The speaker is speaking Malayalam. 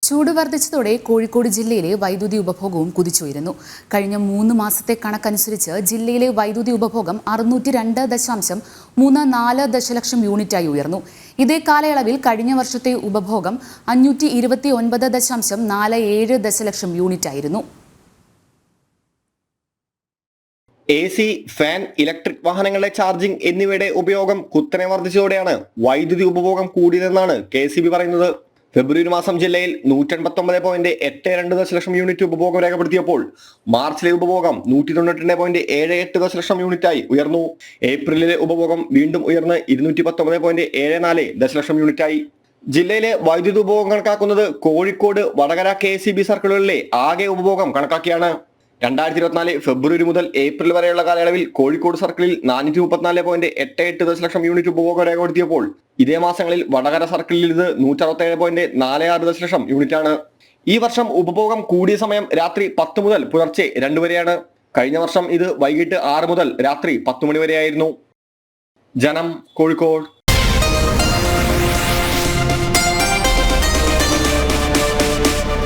ചൂട് വർദ്ധിച്ചതോടെ കോഴിക്കോട് ജില്ലയിലെ വൈദ്യുതി ഉപഭോഗവും കുതിച്ചുയരുന്നു. കഴിഞ്ഞ 3 മാസത്തെ കണക്കനുസരിച്ച് ജില്ലയിലെ വൈദ്യുതി ഉപഭോഗം 602.34 ദശലക്ഷം യൂണിറ്റായി ഉയർന്നു. ഇതേ കാലയളവിൽ കഴിഞ്ഞ വർഷത്തെ ഉപഭോഗം 529.47 ദശലക്ഷം യൂണിറ്റായിരുന്നു. AC, ഫാൻ, ഇലക്ട്രിക് വാഹനങ്ങളുടെ ചാർജിംഗ് എന്നിവയുടെ ഉപയോഗം കുത്തനെ വർദ്ധിച്ചതോടെയാണ് വൈദ്യുതി ഉപഭോഗം കൂടിയതെന്നാണ് KEB പറയുന്നത്. ഫെബ്രുവരി മാസം ജില്ലയിൽ 189.82 ദശലക്ഷം യൂണിറ്റ് ഉപഭോഗം രേഖപ്പെടുത്തിയപ്പോൾ മാർച്ചിലെ ഉപഭോഗം 192.78 ദശലക്ഷം യൂണിറ്റായി ഉയർന്നു. ഏപ്രിലിലെ ഉപഭോഗം വീണ്ടും ഉയർന്ന് 219.74 ദശലക്ഷം യൂണിറ്റായി. ജില്ലയിലെ വൈദ്യുതി ഉപഭോഗം കണക്കാക്കുന്നത് കോഴിക്കോട്, വടകര KEB സർക്കിളുകളിലെ ആകെ ഉപഭോഗം കണക്കാക്കിയാണ്. 2024 ഫെബ്രുവരി മുതൽ ഏപ്രിൽ വരെയുള്ള കാലയളവിൽ കോഴിക്കോട് സർക്കിളിൽ 434.88 ദശലക്ഷം യൂണിറ്റ് ഉപഭോഗം രേഖപ്പെടുത്തിയപ്പോൾ ഇതേ മാസങ്ങളിൽ വടകര സർക്കിളിൽ ഇത് 167.46 ദശലക്ഷം യൂണിറ്റാണ്. ഈ വർഷം ഉപഭോഗം കൂടിയ സമയം രാത്രി 10 മുതൽ പുലർച്ചെ 2 വരെയാണ്. കഴിഞ്ഞ വർഷം ഇത് വൈകിട്ട് 6 മുതൽ രാത്രി 10 മണി വരെയായിരുന്നു. ജനം, കോഴിക്കോട്.